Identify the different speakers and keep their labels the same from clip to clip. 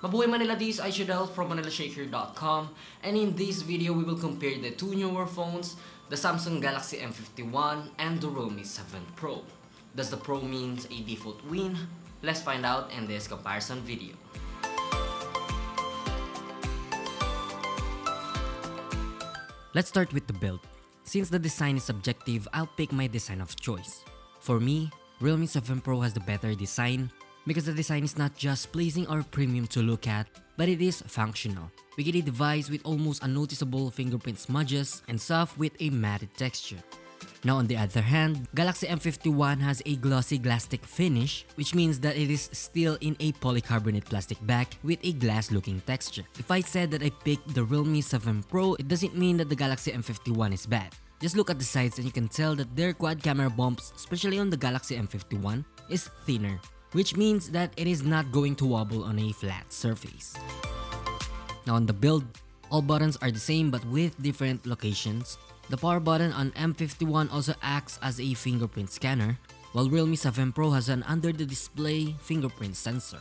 Speaker 1: Mabuhay Manila, this is Aishadel from ManilaShaker.com, and in this video we will compare the two newer phones, the Samsung Galaxy M51 and the Realme 7 Pro. Does the Pro means a default win? Let's find out in this comparison video. Let's start with the build. Since the design is subjective, I'll pick my design of choice. For me, Realme 7 Pro has the better design because the design is not just pleasing or premium to look at, but it is functional. We get a device with almost unnoticeable fingerprint smudges and soft with a matte texture. Now on the other hand, Galaxy M51 has a glossy glass-stick finish, which means that it is still in a polycarbonate plastic back with a glass-looking texture. If I said that I picked the Realme 7 Pro, it doesn't mean that the Galaxy M51 is bad. Just look at the sides and you can tell that their quad camera bumps, especially on the Galaxy M51, is thinner, which means that it is not going to wobble on a flat surface. Now on the build, all buttons are the same but with different locations. The power button on M51 also acts as a fingerprint scanner, while Realme 7 Pro has an under-the-display fingerprint sensor.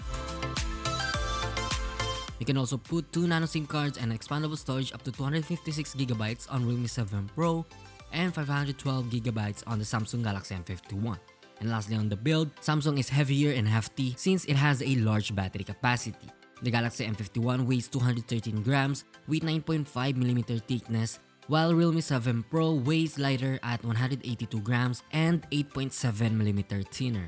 Speaker 1: You can also put 2 nano SIM cards and expandable storage up to 256GB on Realme 7 Pro and 512GB on the Samsung Galaxy M51. And lastly on the build, Samsung is heavier and hefty since it has a large battery capacity. The Galaxy M51 weighs 213 grams with 9.5mm thickness, while Realme 7 Pro weighs lighter at 182 grams and 8.7mm thinner.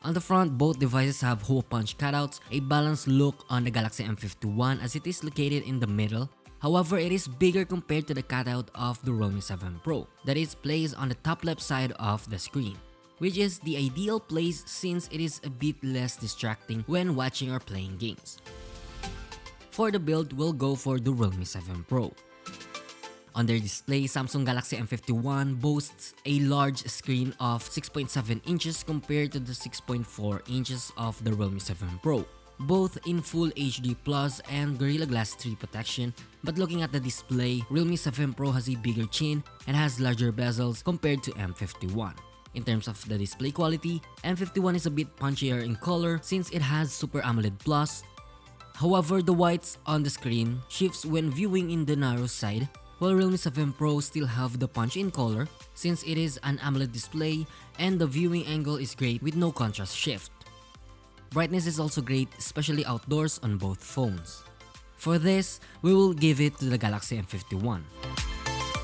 Speaker 1: On the front, both devices have hole punch cutouts, a balanced look on the Galaxy M51 as it is located in the middle. However, it is bigger compared to the cutout of the Realme 7 Pro that is placed on the top left side of the screen, which is the ideal place since it is a bit less distracting when watching or playing games. For the build, we'll go for the Realme 7 Pro. On their display, Samsung Galaxy M51 boasts a large screen of 6.7 inches compared to the 6.4 inches of the Realme 7 Pro, both in Full HD Plus and Gorilla Glass 3 protection. But looking at the display, Realme 7 Pro has a bigger chin and has larger bezels compared to M51. In terms of the display quality, M51 is a bit punchier in color since it has Super AMOLED Plus. However, the whites on the screen shifts when viewing in the narrow side, while Realme 7 Pro still have the punch in color since it is an AMOLED display and the viewing angle is great with no contrast shift. Brightness is also great, especially outdoors on both phones. For this, we will give it to the Galaxy M51.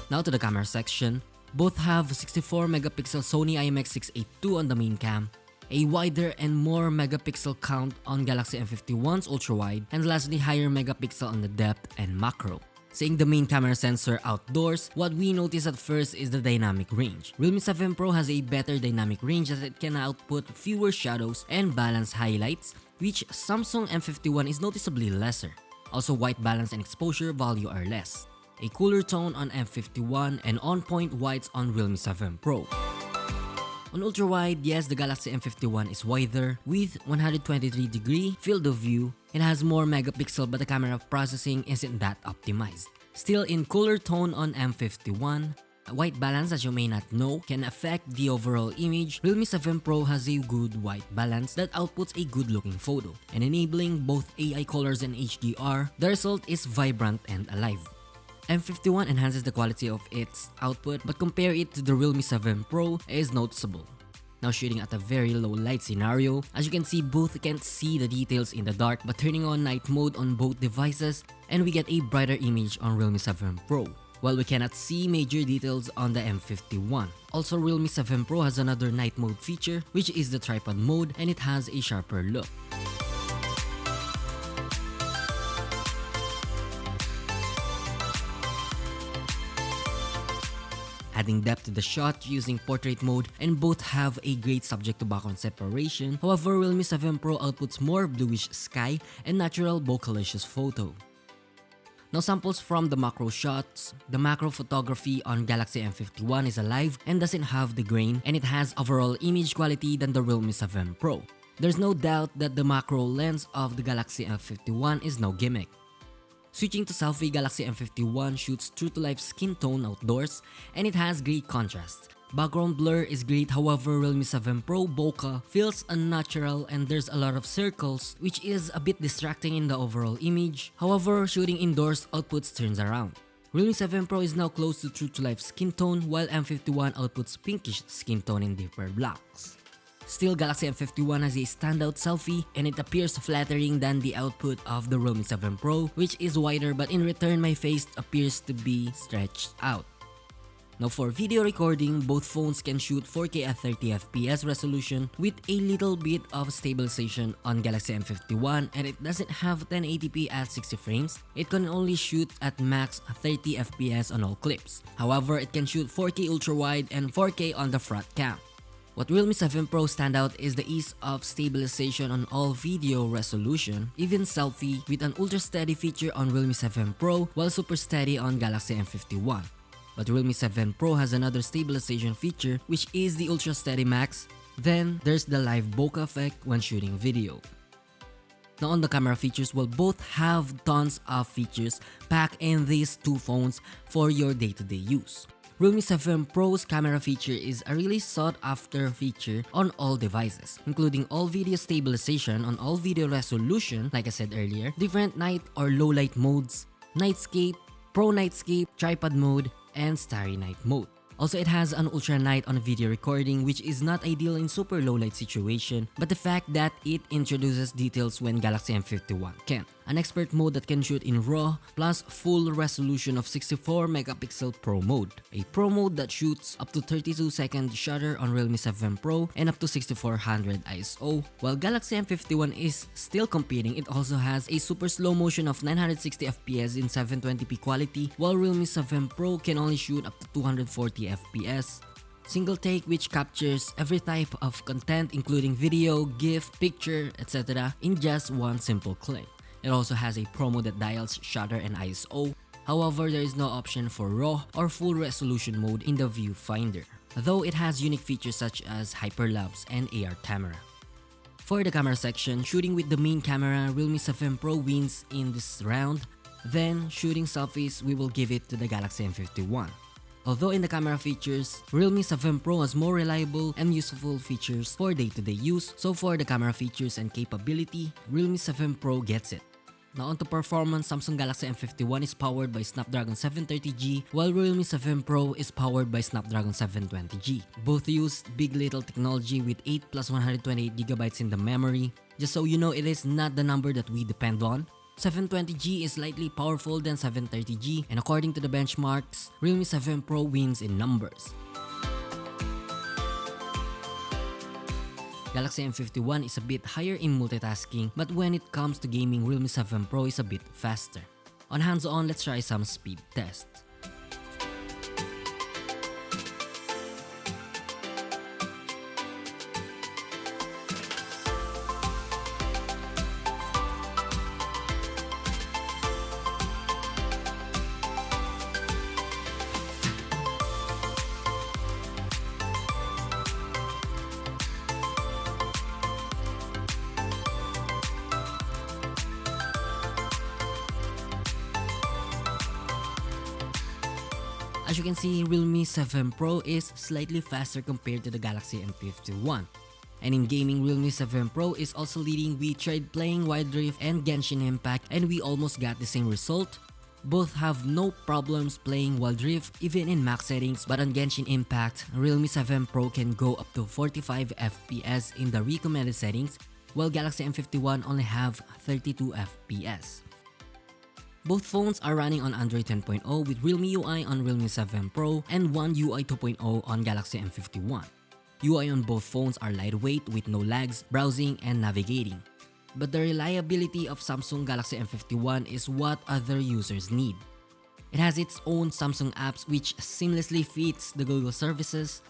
Speaker 1: Now to the camera section. Both have 64 megapixel Sony IMX682 on the main cam, a wider and more megapixel count on Galaxy M51's ultra-wide, and lastly higher megapixel on the depth and macro. Seeing the main camera sensor outdoors, what we notice at first is the dynamic range. Realme 7 Pro has a better dynamic range as it can output fewer shadows and balance highlights, which Samsung M51 is noticeably lesser. Also, white balance and exposure value are less. A cooler tone on M51 and on-point whites on Realme 7 Pro. On ultra-wide, yes, the Galaxy M51 is wider with 123-degree field of view. It has more megapixel but the camera processing isn't that optimized. Still, in cooler tone on M51, white balance, as you may not know, can affect the overall image. Realme 7 Pro has a good white balance that outputs a good-looking photo, and enabling both AI colors and HDR, the result is vibrant and alive. M51 enhances the quality of its output, but compare it to the Realme 7 Pro is noticeable. Now shooting at a very low light scenario, as you can see both can't see the details in the dark, but turning on night mode on both devices and we get a brighter image on Realme 7 Pro, while we cannot see major details on the M51. Also, Realme 7 Pro has another night mode feature, which is the tripod mode, and it has a sharper look. Adding depth to the shot using portrait mode, and both have a great subject to background separation. However, Realme 7 Pro outputs more bluish sky and natural bokeh photo. Now samples from the macro shots. The macro photography on Galaxy M51 is alive and doesn't have the grain, and it has overall image quality than the Realme 7 Pro. There's no doubt that the macro lens of the Galaxy M51 is no gimmick. Switching to selfie, Galaxy M51 shoots true-to-life skin tone outdoors and it has great contrast. Background blur is great, however Realme 7 Pro bokeh feels unnatural and there's a lot of circles which is a bit distracting in the overall image. However, shooting indoors outputs turns around. Realme 7 Pro is now close to true to life skin tone while M51 outputs pinkish skin tone in deeper blacks. Still, Galaxy M51 has a standout selfie and it appears flattering than the output of the Realme 7 Pro, which is wider, but in return my face appears to be stretched out. Now for video recording, both phones can shoot 4K at 30fps resolution with a little bit of stabilization on Galaxy M51, and it doesn't have 1080p at 60 frames. It can only shoot at max 30fps on all clips. However, it can shoot 4K ultra-wide and 4K on the front cam. What Realme 7 Pro stand out is the ease of stabilization on all video resolution, even selfie, with an ultra steady feature on Realme 7 Pro while super steady on Galaxy M51. But Realme 7 Pro has another stabilization feature, which is the Ultra Steady Max. Then there's the live bokeh effect when shooting video. Now on the camera features, well, both have tons of features packed in these two phones for your day-to-day use. Realme 7 Pro's camera feature is a really sought after feature on all devices, including all video stabilization on all video resolution, like I said earlier, different night or low light modes, nightscape, pro nightscape, tripod mode, and starry night mode. Also, it has an ultra night on video recording, which is not ideal in super low light situation, but the fact that it introduces details when Galaxy M51 can't. An expert mode that can shoot in RAW, plus full resolution of 64 megapixel Pro mode. A Pro mode that shoots up to 32-second shutter on Realme 7 Pro and up to 6400 ISO. While Galaxy M51 is still competing, it also has a super slow motion of 960 FPS in 720p quality, while Realme 7 Pro can only shoot up to 240 FPS. Single take, which captures every type of content including video, GIF, picture, etc. in just one simple click. It also has a Pro mode that dials shutter and ISO. However, there is no option for RAW or full resolution mode in the viewfinder, though it has unique features such as hyperlapse and AR camera. For the camera section, shooting with the main camera, Realme 7 Pro wins in this round. Then, shooting selfies, we will give it to the Galaxy M51. Although in the camera features, Realme 7 Pro has more reliable and useful features for day-to-day use, so for the camera features and capability, Realme 7 Pro gets it. Now onto performance, Samsung Galaxy M51 is powered by Snapdragon 730G, while Realme 7 Pro is powered by Snapdragon 720G. Both use big little technology with 8 plus 128GB in the memory. Just so you know, it is not the number that we depend on. 720G is slightly powerful than 730G, and according to the benchmarks, Realme 7 Pro wins in numbers. Galaxy M51 is a bit higher in multitasking, but when it comes to gaming, Realme 7 Pro is a bit faster. On hands-on, let's try some speed tests. As you can see, Realme 7 Pro is slightly faster compared to the Galaxy M51. And in gaming, Realme 7 Pro is also leading. We tried playing Wild Rift and Genshin Impact and we almost got the same result. Both have no problems playing Wild Rift even in max settings, but on Genshin Impact, Realme 7 Pro can go up to 45 FPS in the recommended settings, while Galaxy M51 only have 32 FPS. Both phones are running on Android 10.0 with Realme UI on Realme 7 Pro and One UI 2.0 on Galaxy M51. UI on both phones are lightweight with no lags, browsing, and navigating. But the reliability of Samsung Galaxy M51 is what other users need. It has its own Samsung apps which seamlessly fits the Google services.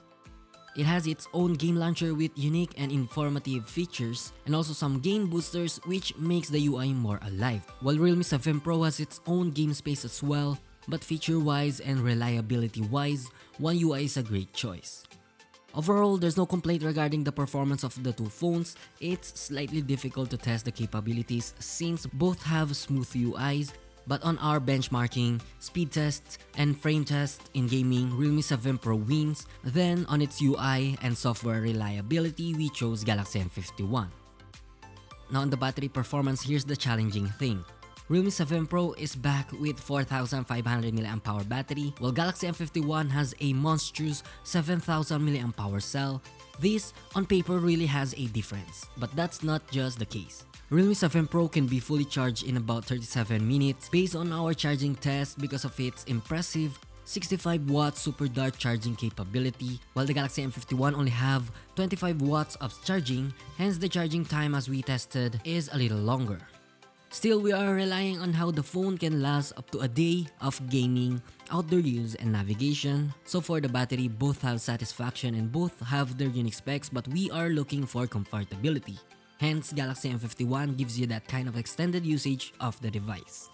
Speaker 1: It has its own game launcher with unique and informative features, and also some game boosters which makes the UI more alive. While Realme 7 Pro has its own game space as well, but feature-wise and reliability-wise, One UI is a great choice. Overall, there's no complaint regarding the performance of the two phones. It's slightly difficult to test the capabilities since both have smooth UIs, But on our benchmarking, speed tests, and frame tests in gaming, Realme 7 Pro wins. Then on its UI and software reliability, we chose Galaxy M51. Now on the battery performance, here's the challenging thing. Realme 7 Pro is back with 4500 mAh battery, while Galaxy M51 has a monstrous 7000 mAh cell. This, on paper, really has a difference, but that's not just the case. Realme 7 Pro can be fully charged in about 37 minutes based on our charging test because of its impressive 65 watt super dart charging capability, while the Galaxy M51 only have 25 watts of charging, hence the charging time as we tested is a little longer. Still, we are relying on how the phone can last up to a day of gaming, outdoor use, and navigation. So for the battery, both have satisfaction and both have their unique specs, but we are looking for comfortability. Hence, Galaxy M51 gives you that kind of extended usage of the device.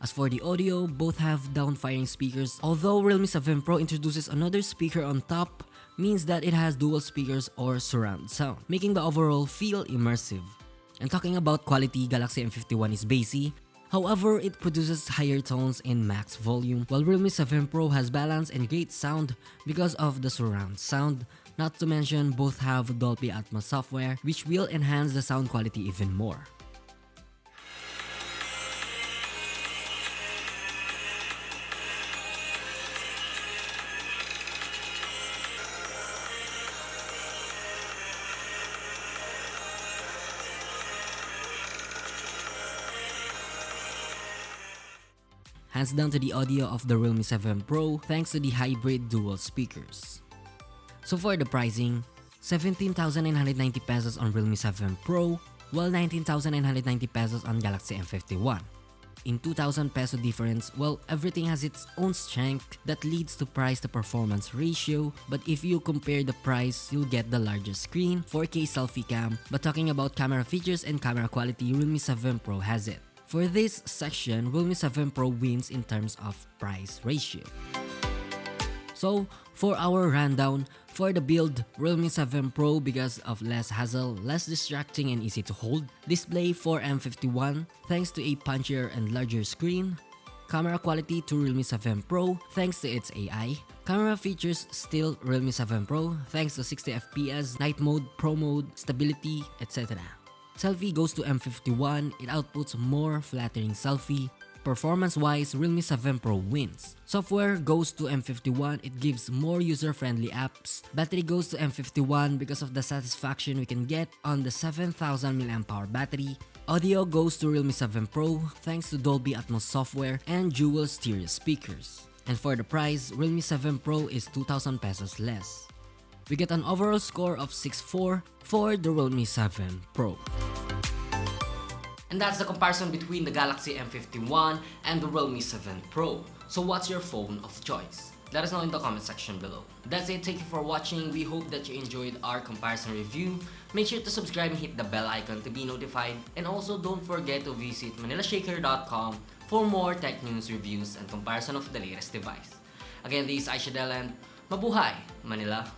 Speaker 1: As for the audio, both have down-firing speakers, although Realme 7 Pro introduces another speaker on top, means that it has dual speakers or surround sound, making the overall feel immersive. And talking about quality, Galaxy M51 is bassy, however it produces higher tones in max volume, while Realme 7 Pro has balance and great sound because of the surround sound. Not to mention, both have Dolby Atmos software, which will enhance the sound quality even more. Hands down to the audio of the Realme 7 Pro thanks to the hybrid dual speakers. So for the pricing, 17,990 pesos on Realme 7 Pro, while 19,990 pesos on Galaxy M51. In 2,000 peso difference, well, everything has its own strength that leads to price to performance ratio, but if you compare the price, you'll get the larger screen, 4K selfie cam, but talking about camera features and camera quality, Realme 7 Pro has it. For this section, Realme 7 Pro wins in terms of price ratio. So, for our rundown, for the build, Realme 7 Pro because of less hassle, less distracting and easy to hold. Display for M51 thanks to a punchier and larger screen. Camera quality to Realme 7 Pro thanks to its AI. Camera features still Realme 7 Pro thanks to 60 FPS, night mode, pro mode, stability, etc. Selfie goes to M51, it outputs more flattering selfie. Performance-wise, Realme 7 Pro wins. Software goes to M51, it gives more user-friendly apps. Battery goes to M51 because of the satisfaction we can get on the 7000 mAh battery. Audio goes to Realme 7 Pro thanks to Dolby Atmos software and dual stereo speakers. And for the price, Realme 7 Pro is 2,000 pesos less. We get an overall score of 6.4 for the Realme 7 Pro. And that's the comparison between the Galaxy M51 and the Realme 7 Pro. So what's your phone of choice? Let us know in the comment section below. That's it, thank you for watching. We hope that you enjoyed our comparison review. Make sure to subscribe and hit the bell icon to be notified. And also don't forget to visit manilashakers.com for more tech news, reviews, and comparison of the latest device. Again, this is Aishadel and mabuhay, Manila!